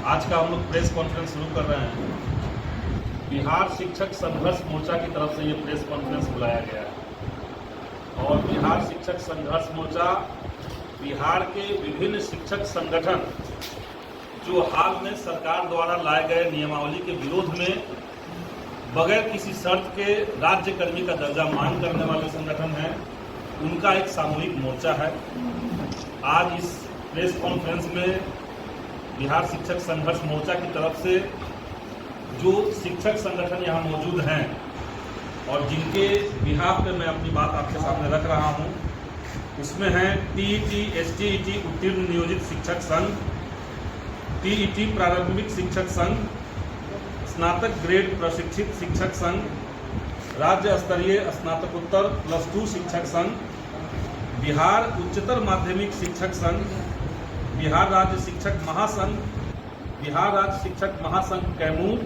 आज का हम लोग प्रेस कॉन्फ्रेंस शुरू कर रहे हैं। बिहार शिक्षक संघर्ष मोर्चा की तरफ से ये प्रेस कॉन्फ्रेंस बुलाया गया है और बिहार शिक्षक संघर्ष मोर्चा बिहार के विभिन्न शिक्षक संगठन जो हाल में सरकार द्वारा लाए गए नियमावली के विरोध में बगैर किसी शर्त के राज्य कर्मी का दर्जा मांग करने वाले संगठन हैं, उनका एक सामूहिक मोर्चा है। आज इस प्रेस कॉन्फ्रेंस में बिहार शिक्षक संघर्ष मोर्चा की तरफ से जो शिक्षक संगठन यहाँ मौजूद हैं और जिनके बिहाफ पे मैं अपनी बात आपके सामने रख रहा हूँ, उसमें हैं टीईटी एसटीईटी उत्तीर्ण नियोजित शिक्षक संघ, टीईटी प्रारंभिक शिक्षक संघ, स्नातक ग्रेड प्रशिक्षित शिक्षक संघ, राज्य स्तरीय स्नातकोत्तर +2 शिक्षक संघ, बिहार उच्चतर माध्यमिक शिक्षक संघ, बिहार राज्य शिक्षक महासंघ, बिहार राज्य शिक्षक महासंघ कैमूर,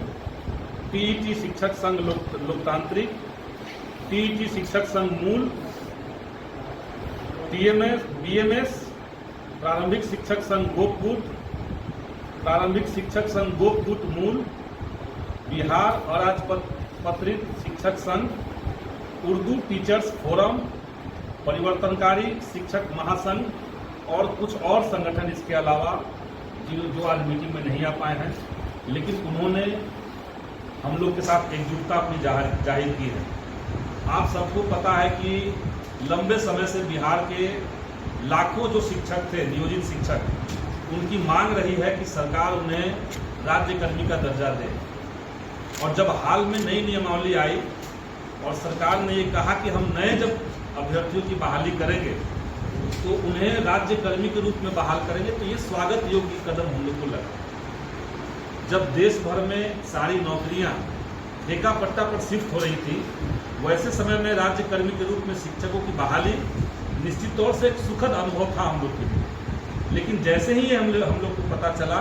टीईटी शिक्षक संघ लोकतांत्रिक, टीईटी शिक्षक संघ मूल, टीएमएस बीएमएस प्रारंभिक शिक्षक संघ गोपकूट, प्रारंभिक शिक्षक संघ गोपकूट मूल, बिहार अराजपत्रित शिक्षक संघ, उर्दू टीचर्स फोरम, परिवर्तनकारी शिक्षक महासंघ और कुछ और संगठन इसके अलावा जो आज मीटिंग में नहीं आ पाए हैं, लेकिन उन्होंने हम लोग के साथ एकजुटता अपनी जाहिर की है। आप सबको पता है कि लंबे समय से बिहार के लाखों जो शिक्षक थे, नियोजित शिक्षक, उनकी मांग रही है कि सरकार उन्हें राज्य कर्मी का दर्जा दे। और जब हाल में नई नियमावली आई और सरकार ने ये कहा कि हम नए जब अभ्यर्थियों की बहाली करेंगे तो उन्हें राज्य कर्मी के रूप में बहाल करेंगे, तो ये स्वागत योग्य कदम हम लोग को लगा। जब देश भर में सारी नौकरियां ठेका पट्टा पर शिफ्ट हो रही थी, वैसे समय में राज्य कर्मी के रूप में शिक्षकों की बहाली निश्चित तौर से एक सुखद अनुभव था हम लोग के लिए। लेकिन जैसे ही हम लोग को पता चला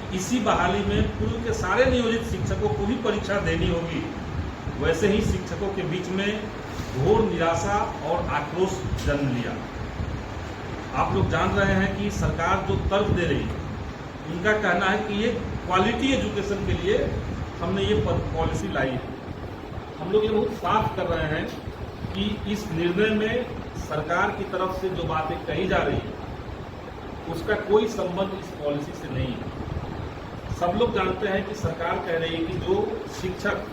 कि इसी बहाली में पूर्व के सारे नियोजित शिक्षकों को ही परीक्षा देनी होगी, वैसे ही शिक्षकों के बीच में घोर निराशा और आक्रोश जन्म लिया। आप लोग जान रहे हैं कि सरकार जो तर्क दे रही है, उनका कहना है कि ये क्वालिटी एजुकेशन के लिए हमने ये पॉलिसी लाई है। हम लोग ये बहुत साफ कर रहे हैं कि इस निर्णय में सरकार की तरफ से जो बातें कही जा रही है उसका कोई संबंध इस पॉलिसी से नहीं है। सब लोग जानते हैं कि सरकार कह रही है कि जो शिक्षक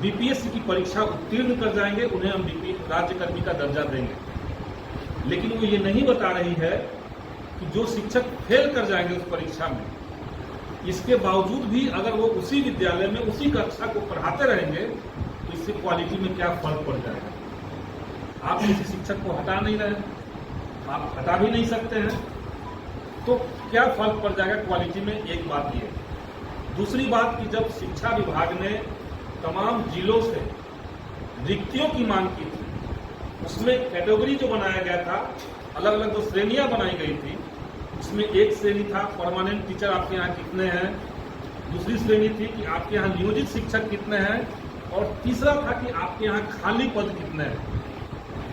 बीपीएससी की परीक्षा उत्तीर्ण कर जाएंगे उन्हें हम राज्य कर्मी का दर्जा देंगे, लेकिन वो ये नहीं बता रही है कि जो शिक्षक फेल कर जाएंगे उस परीक्षा में, इसके बावजूद भी अगर वो उसी विद्यालय में उसी कक्षा को पढ़ाते रहेंगे तो इससे क्वालिटी में क्या फर्क पड़ जाएगा। आप किसी शिक्षक को हटा नहीं रहे, आप हटा भी नहीं सकते हैं, तो क्या फर्क पड़ जाएगा क्वालिटी में। एक बात ये। दूसरी बात कि जब शिक्षा विभाग ने तमाम जिलों से रिक्तियों की मांग की थी, उसमें कैटेगरी जो बनाया गया था, अलग अलग जो श्रेणियां बनाई गई थी, उसमें एक श्रेणी था परमानेंट टीचर आपके यहाँ कितने हैं, दूसरी श्रेणी थी कि आपके यहाँ नियोजित शिक्षक कितने हैं, और तीसरा था कि आपके यहाँ खाली पद कितने हैं।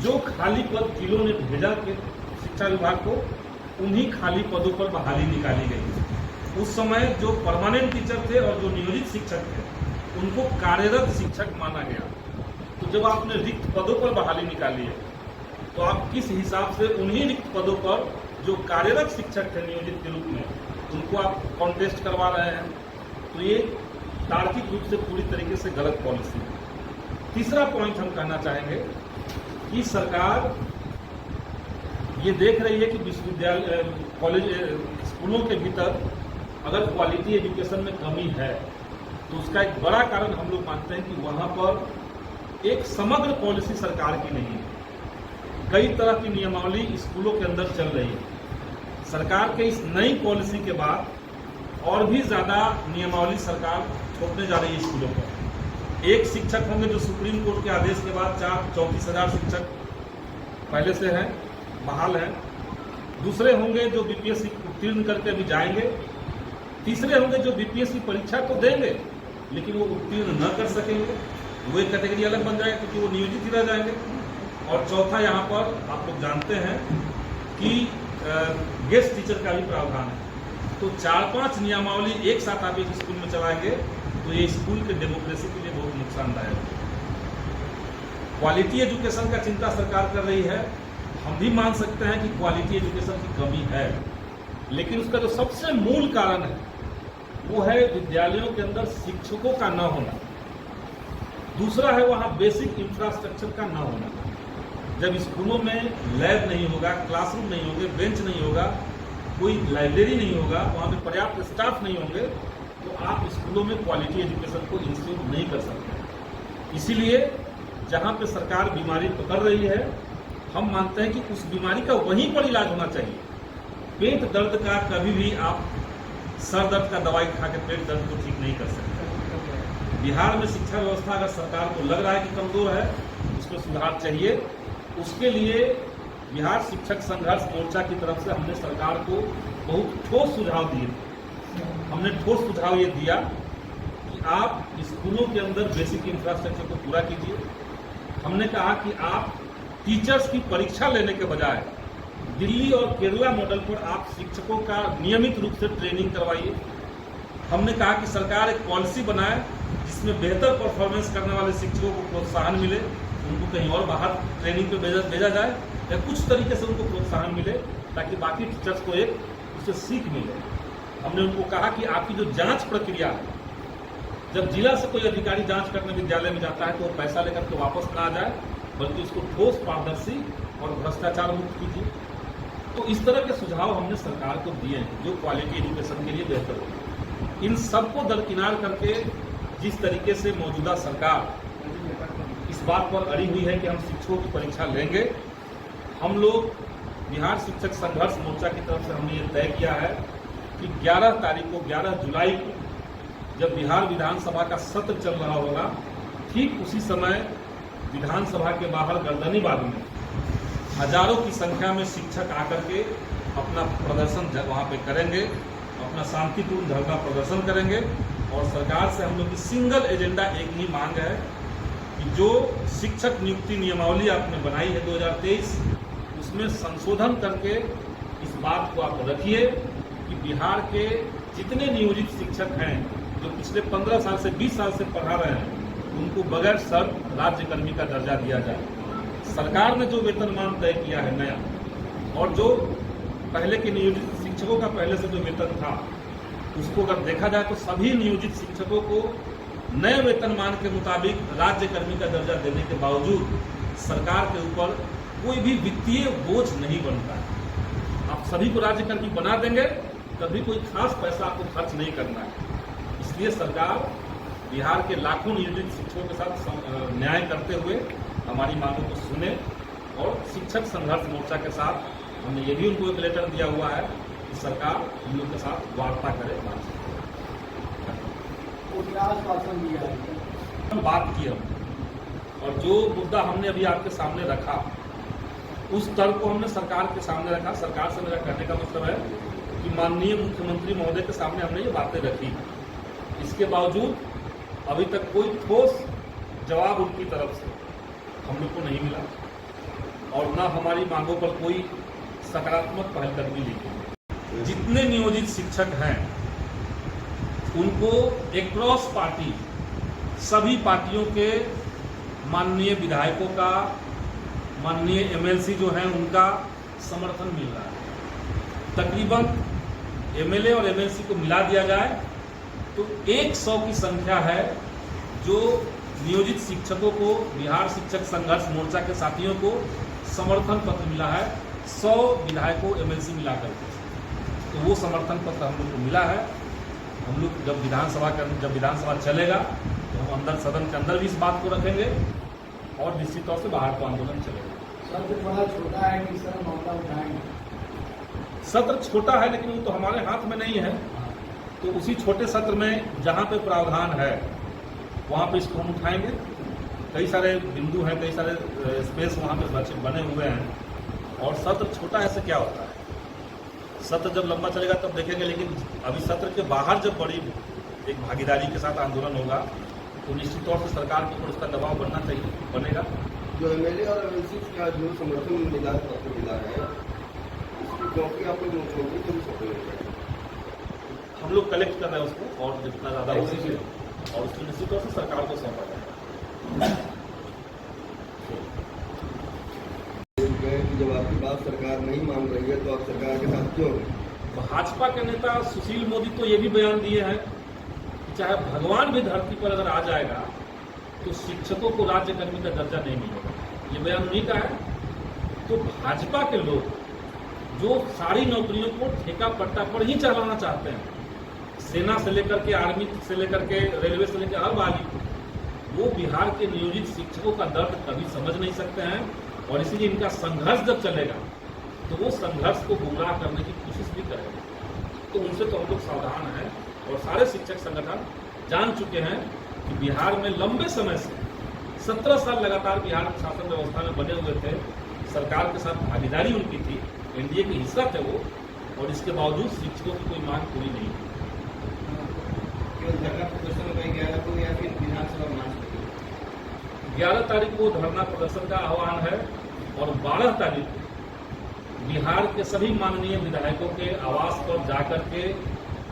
जो खाली पद जिलों ने भेजा के शिक्षा विभाग को, उन्हीं खाली पदों पर बहाली निकाली गई। उस समय जो परमानेंट टीचर थे और जो नियोजित शिक्षक थे, उनको कार्यरत शिक्षक माना गया। तो जब आपने रिक्त पदों पर बहाली निकाली है, तो आप किस हिसाब से उन्हीं रिक्त पदों पर जो कार्यरत शिक्षक थे नियोजित के रूप में, उनको आप कॉन्टेस्ट करवा रहे हैं, तो ये तार्किक रूप से पूरी तरीके से गलत पॉलिसी है। तीसरा पॉइंट हम कहना चाहेंगे कि सरकार ये देख रही है कि विश्वविद्यालय कॉलेज स्कूलों के भीतर अगर क्वालिटी एजुकेशन में कमी है, तो उसका एक बड़ा कारण हम लोग मानते हैं कि वहाँ पर एक समग्र पॉलिसी सरकार की नहीं है। कई तरह की नियमावली स्कूलों के अंदर चल रही है। सरकार के इस नई पॉलिसी के बाद और भी ज़्यादा नियमावली सरकार थोपने जा रही है स्कूलों पर। एक शिक्षक होंगे जो सुप्रीम कोर्ट के आदेश के बाद 34,000 शिक्षक पहले से हैं, बहाल हैं। दूसरे होंगे जो बीपीएससी उत्तीर्ण करके अभी जाएंगे। तीसरे होंगे जो बीपीएससी परीक्षा तो देंगे लेकिन वो उत्तीर्ण न कर सकेंगे, वो एक कैटेगरी अलग बन जाएगी क्योंकि वो नियोजित ही रह जाएंगे। और चौथा यहाँ पर आप लोग जानते हैं कि गेस्ट टीचर का भी प्रावधान है। तो 4-5 नियमावली एक साथ आप एक स्कूल में चलाएंगे तो ये स्कूल के डेमोक्रेसी के लिए बहुत नुकसानदायक है। क्वालिटी एजुकेशन का चिंता सरकार कर रही है। हम भी मान सकते हैं कि क्वालिटी एजुकेशन की कमी है, लेकिन उसका जो सबसे मूल कारण है वो है विद्यालयों के अंदर शिक्षकों का न होना। दूसरा है वहाँ बेसिक इंफ्रास्ट्रक्चर का न होना। जब स्कूलों में लैब नहीं होगा, क्लासरूम नहीं होंगे, बेंच नहीं होगा, कोई लाइब्रेरी नहीं होगा, वहाँ पे पर्याप्त स्टाफ नहीं होंगे, तो आप स्कूलों में क्वालिटी एजुकेशन को इंश्योर नहीं कर सकते। इसीलिए जहाँ पे सरकार बीमारी पकड़ रही है, हम मानते हैं कि उस बीमारी का वहीं पर इलाज होना चाहिए। पेट दर्द का कभी भी आप सर दर्द का दवाई खा के पेट दर्द को ठीक नहीं कर सकते। बिहार में शिक्षा व्यवस्था अगर सरकार को लग रहा है कि कमजोर है, उसमें सुधार चाहिए। उसके लिए बिहार शिक्षक संघर्ष मोर्चा की तरफ से हमने सरकार को बहुत ठोस सुझाव दिए थे। हमने ठोस सुझाव ये दिया कि आप स्कूलों के अंदर बेसिक इंफ्रास्ट्रक्चर को पूरा कीजिए। हमने कहा कि आप टीचर्स की परीक्षा लेने के बजाय दिल्ली और केरला मॉडल पर आप शिक्षकों का नियमित रूप से ट्रेनिंग करवाइए। हमने कहा कि सरकार एक पॉलिसी बनाए जिसमें बेहतर परफॉर्मेंस करने वाले शिक्षकों को प्रोत्साहन मिले, उनको कहीं और बाहर ट्रेनिंग पे भेजा जाए या कुछ तरीके से उनको प्रोत्साहन मिले ताकि बाकी टीचर्स को एक उससे सीख मिले। हमने उनको कहा कि आपकी जो जांच प्रक्रिया है, जब जिला से कोई अधिकारी जांच करने विद्यालय में जाता है तो वो पैसा लेकर के वापस ना आ जाए, बल्कि उसको ठोस, पारदर्शी और भ्रष्टाचार मुक्त कीजिए। तो इस तरह के सुझाव हमने सरकार को दिए हैं जो क्वालिटी एजुकेशन के लिए बेहतर हो। इन सबको दरकिनार करके जिस तरीके से मौजूदा सरकार इस बात पर अड़ी हुई है कि हम शिक्षकों की परीक्षा लेंगे, हम लोग बिहार शिक्षक संघर्ष मोर्चा की तरफ से हमने ये तय किया है कि 11 जुलाई को जब बिहार विधानसभा का सत्र चल रहा होगा, ठीक उसी समय विधानसभा के बाहर गर्दनीबाग में हजारों की संख्या में शिक्षक आकर के अपना प्रदर्शन वहाँ पे करेंगे, अपना शांतिपूर्ण धरना प्रदर्शन करेंगे। और सरकार से हम लोग की सिंगल एजेंडा एक ही मांग है कि जो शिक्षक नियुक्ति नियमावली आपने बनाई है 2023, उसमें संशोधन करके इस बात को आप रखिए कि बिहार के जितने नियोजित शिक्षक हैं जो पिछले 15 साल से 20 साल से पढ़ा रहे हैं, उनको बगैर शर्त राज्यकर्मी का दर्जा दिया जाए। सरकार ने जो वेतनमान तय किया है नया, और जो पहले के नियोजित शिक्षकों का पहले से जो वेतन था, उसको अगर देखा जाए तो सभी नियोजित शिक्षकों को नए वेतनमान के मुताबिक राज्यकर्मी का दर्जा देने के बावजूद सरकार के ऊपर कोई भी वित्तीय बोझ नहीं बनता है। आप सभी को राज्यकर्मी बना देंगे, कभी कोई खास पैसा आपको खर्च नहीं करना है। इसलिए सरकार बिहार के लाखों नियोजित शिक्षकों के साथ न्याय करते हुए हमारी मांगों को सुने, और शिक्षक संघर्ष मोर्चा के साथ हमने ये भी उनको एक लेटर दिया हुआ है कि सरकार हम लोग के साथ वार्ता करे, बात की हम, और जो मुद्दा हमने अभी आपके सामने रखा उस तर्क को हमने सरकार के सामने रखा। सरकार से मेरा कहने का मतलब है कि माननीय मुख्यमंत्री महोदय के सामने हमने ये बातें रखी। इसके बावजूद अभी तक कोई ठोस जवाब उनकी तरफ से हम लोग को नहीं मिला, और न हमारी मांगों पर कोई सकारात्मक पहलकदमी ली गई। जितने नियोजित शिक्षक हैं उनको एक्रॉस पार्टी सभी पार्टियों के माननीय विधायकों का, माननीय एमएलसी जो हैं उनका समर्थन मिल रहा है। तकरीबन एमएलए और एमएलसी को मिला दिया जाए तो 100 की संख्या है जो नियोजित शिक्षकों को, बिहार शिक्षक संघर्ष मोर्चा के साथियों को समर्थन पत्र मिला है, 100 विधायकों एमएलसी मिलाकर के। तो वो समर्थन पत्र हम लोग को मिला है। हम लोग जब विधानसभा चलेगा तो हम अंदर, सदन के अंदर भी इस बात को रखेंगे, और निश्चित तौर से बाहर को आंदोलन चलेगा। सत्र बड़ा छोटा है कि सर मामला उठाएंगे? सत्र छोटा है, लेकिन वो तो हमारे हाथ में नहीं है। तो उसी छोटे सत्र में जहाँ पे प्रावधान है वहाँ पे इसको हम उठाएंगे। कई सारे बिंदु हैं, कई सारे स्पेस वहाँ पे बने हुए हैं, और सत्र छोटा ऐसे क्या होता है। सत्र जब लंबा चलेगा तब देखेंगे, लेकिन अभी सत्र के बाहर जब बड़ी एक भागीदारी के साथ आंदोलन होगा तो निश्चित तौर से सरकार के ऊपर उसका दबाव बनना चाहिए, बनेगा। जो एमएलए और एमएलसी का जो समर्थन मिला है, इसकी कॉपी आप लोग मुख्यमंत्री को भी सौंपेंगे? हम लोग कलेक्ट कर रहे हैं उसको, और जितना ज़्यादा हो सके और उसको निश्चित तौर से सरकार को सौंपा जाएगा। कि जब आपकी बात सरकार नहीं मान रही है तो आप सरकार के साथ क्यों हैं? भाजपा के नेता सुशील मोदी तो ये भी बयान दिए हैं कि चाहे भगवान भी धरती पर अगर आ जाएगा तो शिक्षकों को राज्यकर्मी का दर्जा नहीं मिलेगा, ये बयान उन्हीं का है। तो भाजपा के लोग जो सारी नौकरियों को ठेका पट्टा पर ही चलाना चाहते हैं, सेना से लेकर के, आर्मी से लेकर के, रेलवे से लेकर हर वाली, वो बिहार के नियोजित शिक्षकों का दर्द कभी समझ नहीं सकते हैं। और इसीलिए इनका संघर्ष जब चलेगा तो वो संघर्ष को गुमराह करने की कोशिश भी करेगा। तो उनसे तो हम लोग सावधान हैं, और सारे शिक्षक संगठन जान चुके हैं कि बिहार में लंबे समय से 17 साल लगातार बिहार शासन व्यवस्था में बने हुए थे, सरकार के साथ भागीदारी उनकी थी, एनडीए के हिस्सा थे वो, और इसके बावजूद शिक्षकों की कोई मांग पूरी नहीं हुई। 11 तारीख को धरना प्रदर्शन का आह्वान है, और 12 तारीख को बिहार के सभी माननीय विधायकों के आवास पर जाकर के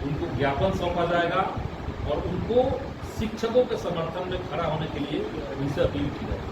उनको ज्ञापन सौंपा जाएगा, और उनको शिक्षकों के समर्थन में खड़ा होने के लिए उनसे अपील की जाएगी।